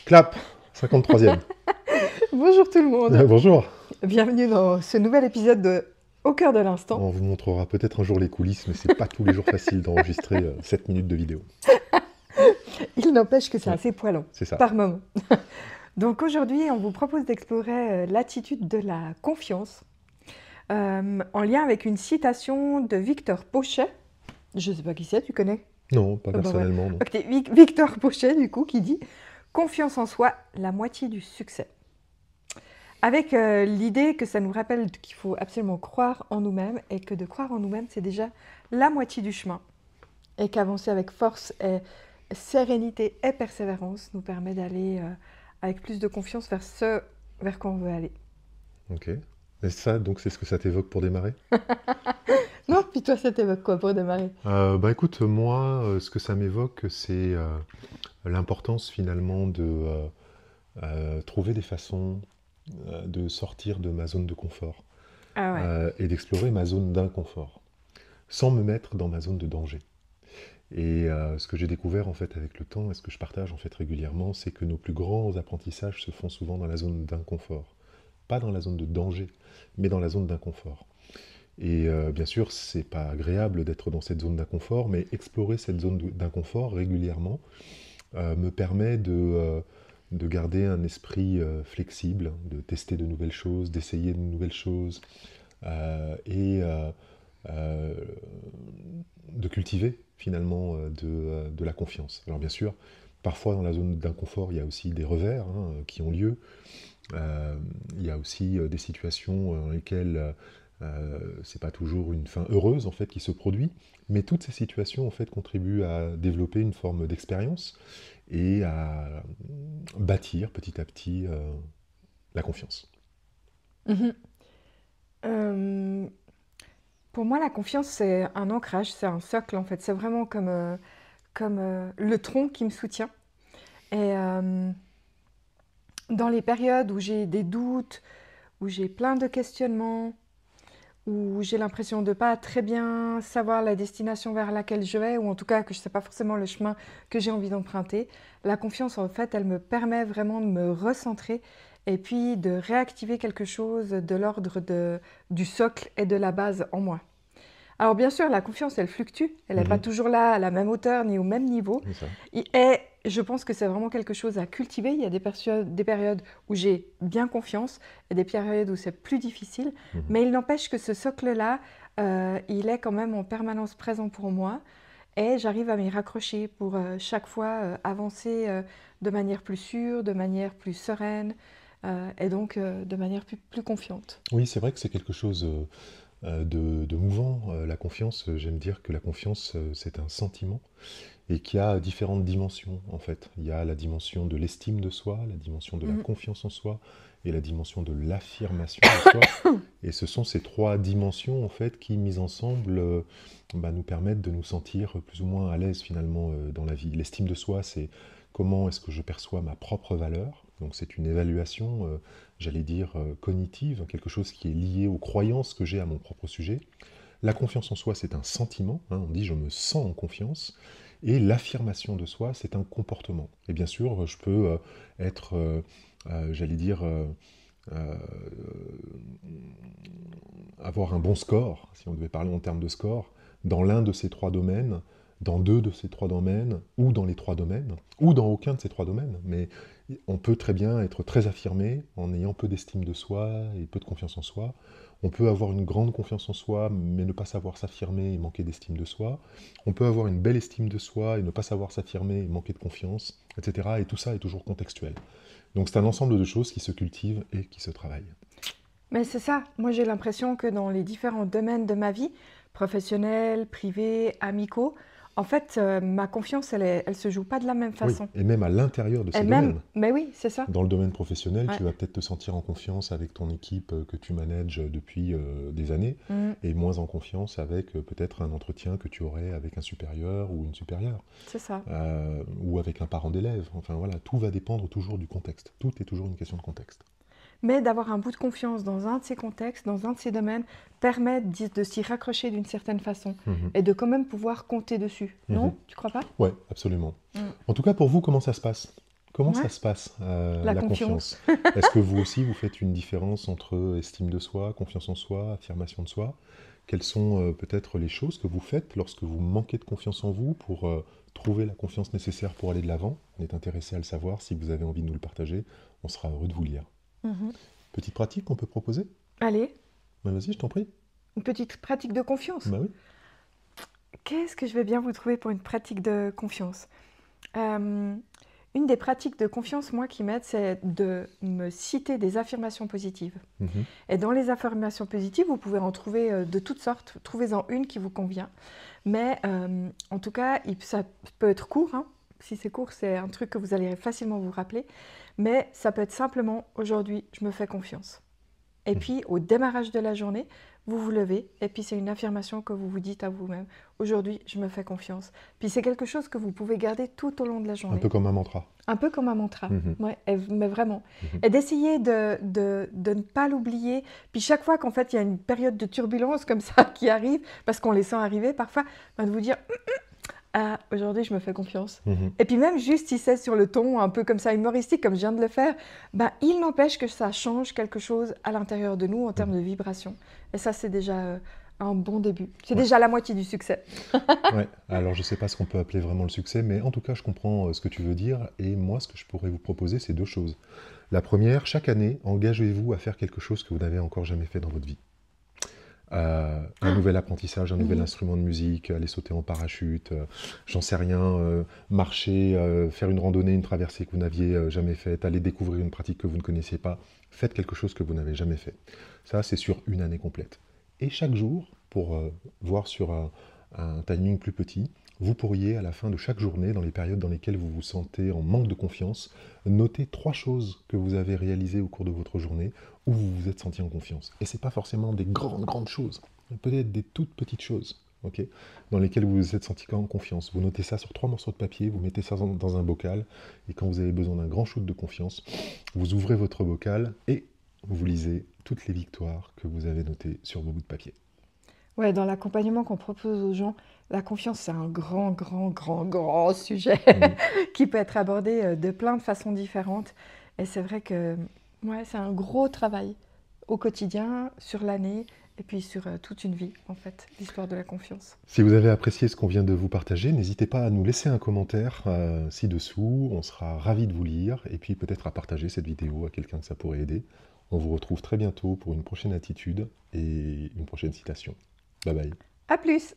Clap, 53e. Bonjour tout le monde, Bonjour. bienvenue dans ce nouvel épisode de Au cœur de l'instant. On vous montrera peut-être un jour les coulisses, mais c'est pas tous les jours facile d'enregistrer 7 minutes de vidéo. Il n'empêche que c'est Ouais, assez poilant, c'est ça. par moment. Donc aujourd'hui, on vous propose d'explorer l'attitude de la confiance en lien avec une citation de Victor Pochet. Je ne sais pas qui c'est, tu connais? Non, pas Bah ouais. personnellement, non. Ok, Victor Pochet, du coup, qui dit «Confiance en soi, la moitié du succès». Avec l'idée que ça nous rappelle qu'il faut absolument croire en nous-mêmes et que de croire en nous-mêmes, c'est déjà la moitié du chemin. Et qu'avancer avec force et sérénité et persévérance nous permet d'aller avec plus de confiance vers ce vers quoi on veut aller. Ok. Et ça, donc, c'est ce que ça t'évoque pour démarrer? Non, puis toi, ça t'évoque quoi pour démarrer? Bah écoute, moi, ce que ça m'évoque, c'est l'importance finalement de trouver des façons de sortir de ma zone de confort Ah ouais. et d'explorer ma zone d'inconfort, sans me mettre dans ma zone de danger. Et ce que j'ai découvert en fait avec le temps et ce que je partage en fait régulièrement, c'est que nos plus grands apprentissages se font souvent dans la zone d'inconfort. Pas dans la zone de danger, mais dans la zone d'inconfort. Et bien sûr, c'est pas agréable d'être dans cette zone d'inconfort, mais explorer cette zone d'inconfort régulièrement me permet de garder un esprit flexible, de tester de nouvelles choses, d'essayer de nouvelles choses, et euh, de cultiver finalement de la confiance. Alors bien sûr, parfois dans la zone d'inconfort, il y a aussi des revers qui ont lieu. Il y a aussi des situations dans lesquelles c'est pas toujours une fin heureuse en fait qui se produit, mais toutes ces situations en fait contribuent à développer une forme d'expérience et à bâtir petit à petit la confiance. Mhm. Euh, pour moi, la confiance, c'est un ancrage, c'est un socle en fait. C'est vraiment comme le tronc qui me soutient. Et dans les périodes où j'ai des doutes, où j'ai plein de questionnements, où j'ai l'impression de pas très bien savoir la destination vers laquelle je vais, ou en tout cas que je ne sais pas forcément le chemin que j'ai envie d'emprunter, la confiance, en fait, elle me permet vraiment de me recentrer et puis de réactiver quelque chose de l'ordre du socle et de la base en moi. Alors bien sûr, la confiance, elle fluctue, elle n'est pas Mhm, toujours là à la même hauteur ni au même niveau. c'est ça. Et je pense que c'est vraiment quelque chose à cultiver. Il y a des périodes où j'ai bien confiance et des périodes où c'est plus difficile. Mhm. Mais il n'empêche que ce socle-là, il est quand même en permanence présent pour moi. Et j'arrive à m'y raccrocher pour chaque fois avancer de manière plus sûre, de manière plus sereine et donc de manière plus confiante. Oui, c'est vrai que c'est quelque chose de mouvant. La confiance, j'aime dire que la confiance, c'est un sentiment et qui a différentes dimensions en fait. Il y a la dimension de l'estime de soi, la dimension de la Mhm. confiance en soi et la dimension de l'affirmation de soi. Et ce sont ces trois dimensions en fait qui, mises ensemble, nous permettent de nous sentir plus ou moins à l'aise finalement dans la vie. L'estime de soi, c'est comment est-ce que je perçois ma propre valeur. Donc c'est une évaluation, j'allais dire, cognitive, quelque chose qui est lié aux croyances que j'ai à mon propre sujet. La confiance en soi, c'est un sentiment, on dit je me sens en confiance, et l'affirmation de soi, c'est un comportement. Et bien sûr, je peux être, j'allais dire, euh, avoir un bon score, si on devait parler en termes de score, dans l'un de ces trois domaines, dans deux de ces trois domaines, ou dans les trois domaines, ou dans aucun de ces trois domaines. Mais on peut très bien être très affirmé en ayant peu d'estime de soi et peu de confiance en soi. On peut avoir une grande confiance en soi, mais ne pas savoir s'affirmer et manquer d'estime de soi. On peut avoir une belle estime de soi et ne pas savoir s'affirmer et manquer de confiance, etc. Et tout ça est toujours contextuel. Donc c'est un ensemble de choses qui se cultivent et qui se travaillent. Mais c'est ça, moi j'ai l'impression que dans les différents domaines de ma vie, professionnels, privés, amicaux, en fait, ma confiance, elle se joue pas de la même Oui, façon. et même à l'intérieur de Et ces même, domaines. mais oui, c'est ça. Dans le domaine professionnel, Ouais. tu vas peut-être te sentir en confiance avec ton équipe que tu manages depuis des années, Mm, et moins en confiance avec peut-être un entretien que tu aurais avec un supérieur ou une supérieure, c'est ça. ou avec un parent d'élève. Enfin voilà, tout va dépendre toujours du contexte. Tout est toujours une question de contexte. Mais d'avoir un bout de confiance dans un de ces contextes, dans un de ces domaines, permet de s'y raccrocher d'une certaine façon Mhm. et de quand même pouvoir compter dessus. Mhm. Non? Tu crois pas? Ouais, absolument. Mm. En tout cas, pour vous, comment ça se passe? Comment ça Ouais, se passe, la la confiance. confiance? Est-ce que vous aussi, vous faites une différence entre estime de soi, confiance en soi, affirmation de soi? Quelles sont peut-être les choses que vous faites lorsque vous manquez de confiance en vous pour trouver la confiance nécessaire pour aller de l'avant? On est intéressé à le savoir. Si vous avez envie de nous le partager, on sera heureux de vous lire. Mhm. Petite pratique qu'on peut proposer? Allez, Bah, vas-y, je t'en prie. une petite pratique de confiance. Bah oui. Qu'est-ce que je vais bien vous trouver pour une pratique de confiance? Euh, une des pratiques de confiance, moi, qui m'aide, c'est de me citer des affirmations positives. Mhm. Et dans les affirmations positives, vous pouvez en trouver de toutes sortes. Trouvez-en une qui vous convient. Mais en tout cas, ça peut être court, hein. Si c'est court, c'est un truc que vous allez facilement vous rappeler. Mais ça peut être simplement, aujourd'hui, je me fais confiance. Et Mhm. puis, au démarrage de la journée, vous vous levez, et puis c'est une affirmation que vous vous dites à vous-même. Aujourd'hui, je me fais confiance. Puis c'est quelque chose que vous pouvez garder tout au long de la Un journée. peu comme un mantra. Un peu comme un mantra, Mhm. ouais, mais vraiment. Mhm. Et d'essayer de ne pas l'oublier. Puis chaque fois qu'en fait il y a une période de turbulence comme ça qui arrive, parce qu'on les sent arriver parfois, ben, de vous dire ah, aujourd'hui je me fais confiance. Mhm. Et puis même juste si c'est sur le ton un peu comme ça humoristique, comme je viens de le faire, ben, il n'empêche que ça change quelque chose à l'intérieur de nous en termes de vibration. Et ça, c'est déjà un bon début. C'est Ouais. déjà la moitié du succès. Ouais, alors je ne sais pas ce qu'on peut appeler vraiment le succès, mais en tout cas, je comprends ce que tu veux dire. Et moi, ce que je pourrais vous proposer, c'est deux choses. La première, chaque année, engagez-vous à faire quelque chose que vous n'avez encore jamais fait dans votre vie. Un nouvel apprentissage, un nouvel Mhm. instrument de musique, aller sauter en parachute, j'en sais rien, marcher, faire une randonnée, une traversée que vous n'aviez jamais faite, aller découvrir une pratique que vous ne connaissiez pas. Faites quelque chose que vous n'avez jamais fait. Ça, c'est sur une année complète. Et chaque jour, pour voir sur un timing plus petit, vous pourriez, à la fin de chaque journée, dans les périodes dans lesquelles vous vous sentez en manque de confiance, noter 3 choses que vous avez réalisées au cours de votre journée où vous vous êtes senti en confiance. Et ce n'est pas forcément des grandes choses, peut-être des toutes petites choses, ok, dans lesquelles vous vous êtes senti en confiance. Vous notez ça sur 3 morceaux de papier, vous mettez ça dans un bocal, et quand vous avez besoin d'un grand shoot de confiance, vous ouvrez votre bocal et vous lisez toutes les victoires que vous avez notées sur vos bouts de papier. Ouais, dans l'accompagnement qu'on propose aux gens, la confiance, c'est un grand sujet Mhm. qui peut être abordé de plein de façons différentes. Et c'est vrai que ouais, c'est un gros travail au quotidien, sur l'année, et puis sur toute une vie, en fait, l'histoire de la confiance. Si vous avez apprécié ce qu'on vient de vous partager, n'hésitez pas à nous laisser un commentaire ci-dessous, on sera ravis de vous lire, et puis peut-être à partager cette vidéo à quelqu'un que ça pourrait aider. On vous retrouve très bientôt pour une prochaine attitude et une prochaine citation. Bye bye. À plus!